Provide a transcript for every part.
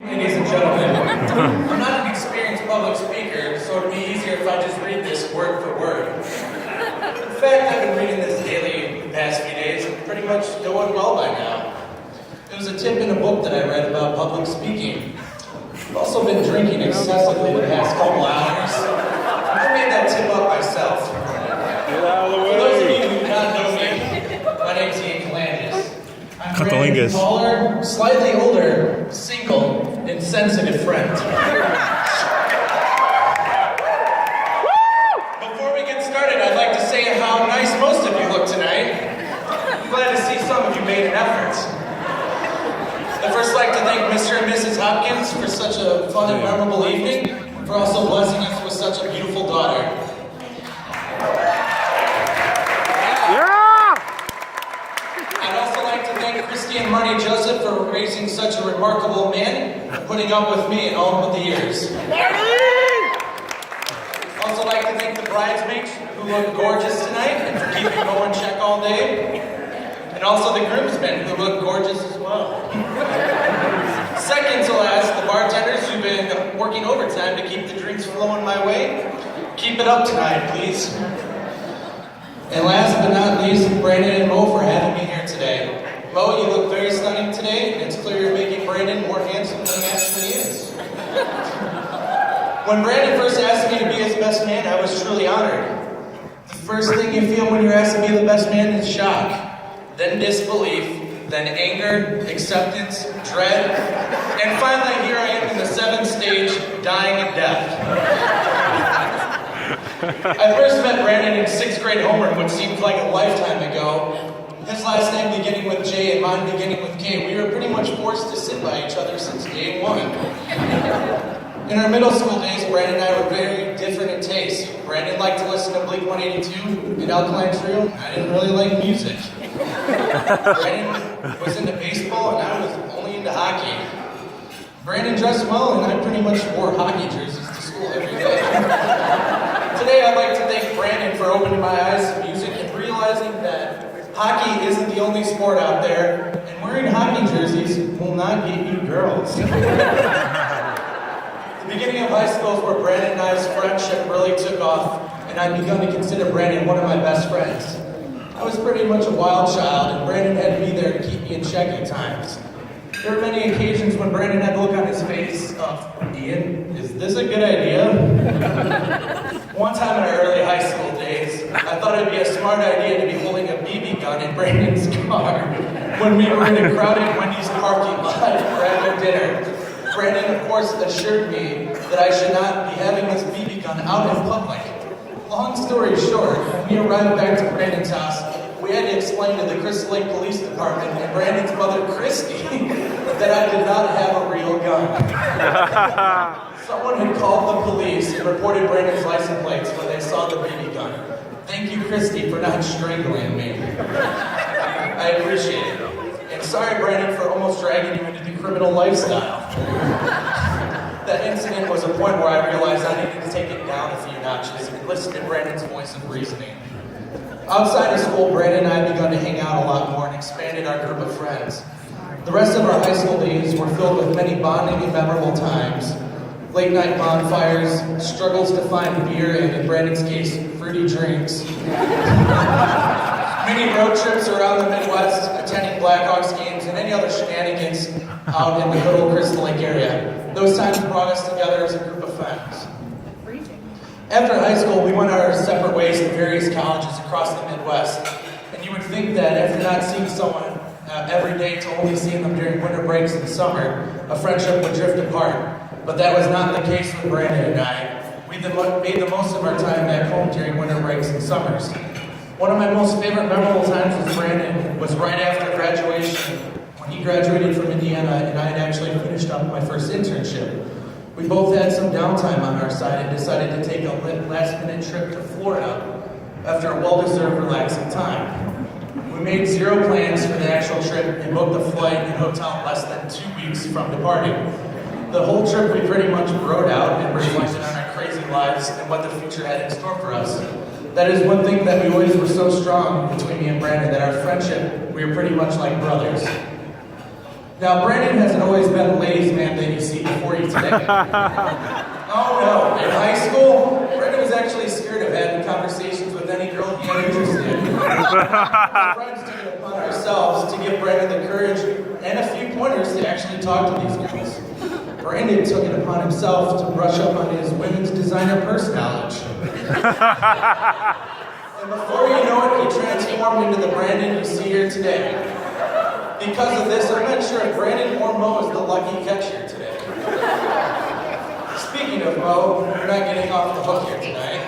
Ladies and gentlemen, I'm not an experienced public speaker, so it'd be easier if I just read this word for word. In fact, I've been reading this daily the past few days and pretty much doing well by now. It was a tip in a book that I read about public speaking. I've also been drinking excessively the past couple hours. I made that tip up myself. For those of you who do not know me, my name's Ian Calandis. I'm Brandon's taller, slightly older, single, and sensitive friend. Before we get started, I'd like to say how nice most of you look tonight. I'm glad to see some of you made an effort. I'd first like to thank Mr. and Mrs. Hopkins for such a fun and memorable evening, and for also blessing us with such a beautiful daughter. I'd also like to thank Christy and Marty Joseph for raising such a remarkable man and putting up with me in all of the years. I'd also like to thank the bridesmaids who look gorgeous tonight and for keeping Mo in check all day. And also the groomsmen who look gorgeous as well. Second to last, the bartenders who've been working overtime to keep the drinks flowing my way. Keep it up tonight, please. And last but not least, Brandon and Mo for having me here today. Mo, you look very stunning today, and it's clear you're making Brandon more handsome than he actually is. When Brandon first asked me to be his best man, I was truly honored. The first thing you feel when you're asked to be the best man is shock, then disbelief, then anger, acceptance, dread, and finally here I am in the seventh stage, dying of death. I first met Brandon in 6th grade homeroom, which seemed like a lifetime ago. His last name beginning with J and mine beginning with K. We were pretty much forced to sit by each other since day one. In our middle school days, Brandon and I were very different in taste. Brandon liked to listen to Blink-182 and Alkaline Trio. I didn't really like music. Brandon was into baseball and I was only into hockey. Brandon dressed well and I pretty much wore hockey jerseys to school every day. Today I'd like to thank Brandon for opening my eyes to music and realizing that hockey isn't the only sport out there, and wearing hockey jerseys will not get you girls. The beginning of high school is where Brandon and I's friendship really took off, and I've begun to consider Brandon one of my best friends. I was pretty much a wild child, and Brandon had to be there to keep me in check at times. There were many occasions when Brandon had the look on his face of, Ian, is this a good idea? One time in our early high school days, I thought it'd be a smart idea to be holding a BB gun in Brandon's car when we were in a crowded Wendy's parking lot for after dinner. Brandon, of course, assured me that I should not be having this BB gun out in public. Long story short, when we arrived back to Brandon's house, we had to explain to the Crystal Lake Police Department and Brandon's mother, Christy, that I did not have a real gun. Someone had called the police and reported Brandon's license plates when they saw the BB gun. Thank you, Christy, for not strangling me. I appreciate it. And sorry, Brandon, for almost dragging you into the criminal lifestyle. That incident was a point where I realized I needed to take it down a few notches and listen to Brandon's voice of reasoning. Outside of school, Brandon and I begun to hang out a lot more and expanded our group of friends. The rest of our high school days were filled with many bonding and memorable times. Late night bonfires, struggles to find beer, and in Brandon's case, fruity drinks. Many road trips around the Midwest, attending Blackhawks games, and any other shenanigans out in the good old Crystal Lake area. Those times brought us together as a group of friends. After high school, we went our separate ways to various colleges across the Midwest. And you would think that after not seeing someone every day to only seeing them during winter breaks in the summer, a friendship would drift apart. But that was not the case with Brandon and I. We made the most of our time back home during winter breaks and summers. One of my most favorite memorable times with Brandon was right after graduation, when he graduated from Indiana and I had actually finished up my first internship. We both had some downtime on our side and decided to take a last-minute trip to Florida after a well-deserved relaxing time. We made zero plans for the actual trip and booked the flight and hotel less than 2 weeks from departing. The whole trip we pretty much wrote out and reflected on our crazy lives and what the future had in store for us. That is one thing that we always were so strong between me and Brandon, that our friendship, we were pretty much like brothers. Now, Brandon hasn't always been the ladies' man that you see today. Oh no, in high school, Brandon was actually scared of having conversations with any girl he had interest in. My friends took it upon ourselves to give Brandon the courage and a few pointers to actually talk to these girls. Brandon took it upon himself to brush up on his women's designer purse knowledge. And before you know it, he transformed into the Brandon you see here today. Because of this, I'm not sure if Brandon or Mo is the lucky catch here today. Speaking of Mo, we're not getting off the hook here tonight.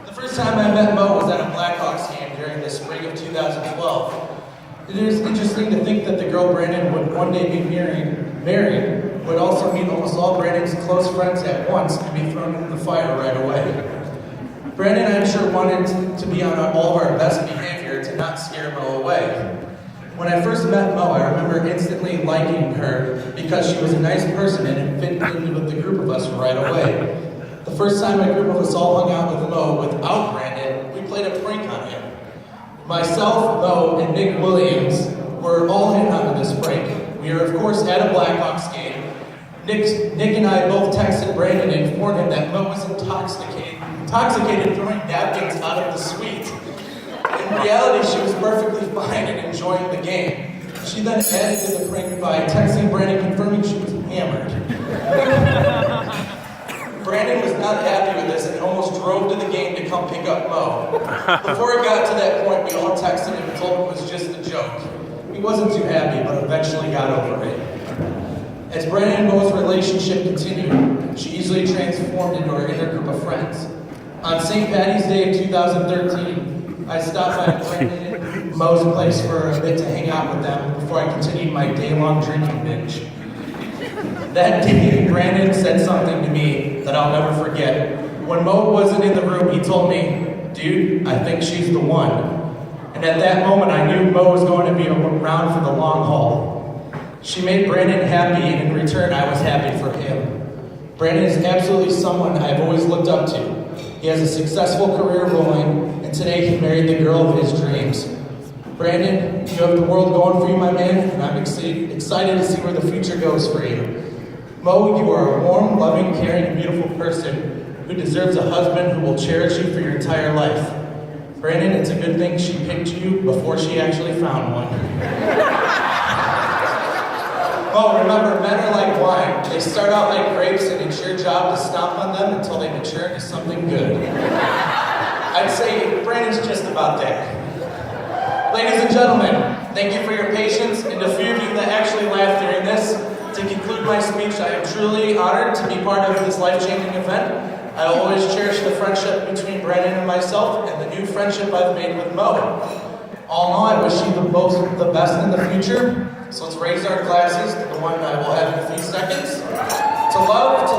The first time I met Mo was at a Blackhawks game during the spring of 2012. It is interesting to think that the girl Brandon would one day be married would also meet almost all Brandon's close friends at once and be thrown into the fire right away. Brandon, I'm sure, wanted to be on all of our best behavior to not scare Mo away. When I first met Mo, I remember instantly liking her because she was a nice person and it fit in with the group of us right away. The first time a group of us all hung out with Mo without Brandon, we played a prank on him. Myself, Mo, and Nick Williams were all in on this prank. We were, of course, at a Blackhawks game. Nick and I both texted Brandon and informed him that Mo was intoxicated throwing napkins out of the suite. In reality, she was perfectly fine and enjoying the game. She then added to the prank by texting Brandon confirming she was hammered. Brandon was not happy with this and almost drove to the game to come pick up Mo. Before it got to that point, we all texted him and told him it was just a joke. He wasn't too happy, but eventually got over it. As Brandon and Mo's relationship continued, she easily transformed into our inner group of friends. On St. Patty's Day of 2013, I stopped by Brandon and Mo's place for a bit to hang out with them before I continued my day-long drinking binge. That day, Brandon said something to me that I'll never forget. When Mo wasn't in the room, he told me, "Dude, I think she's the one." And at that moment, I knew Mo was going to be around for the long haul. She made Brandon happy, and in return, I was happy for him. Brandon is absolutely someone I've always looked up to. He has a successful career rolling, and today he married the girl of his dreams. Brandon, you have the world going for you, my man, and I'm excited to see where the future goes for you. Mo, you are a warm, loving, caring, and beautiful person who deserves a husband who will cherish you for your entire life. Brandon, it's a good thing she picked you before she actually found one. Oh, remember, men are like wine. They start out like grapes, and it's your job to stomp on them until they mature into something good. I'd say Brandon's just about there. Ladies and gentlemen, thank you for your patience, and a few of you that actually laughed during this. To conclude my speech, I am truly honored to be part of this life-changing event. I will always cherish the friendship between Brandon and myself, and the new friendship I've made with Mo. All in all, I wish you both the best in the future. So let's raise our glasses to the one I will have in a few seconds. To love, to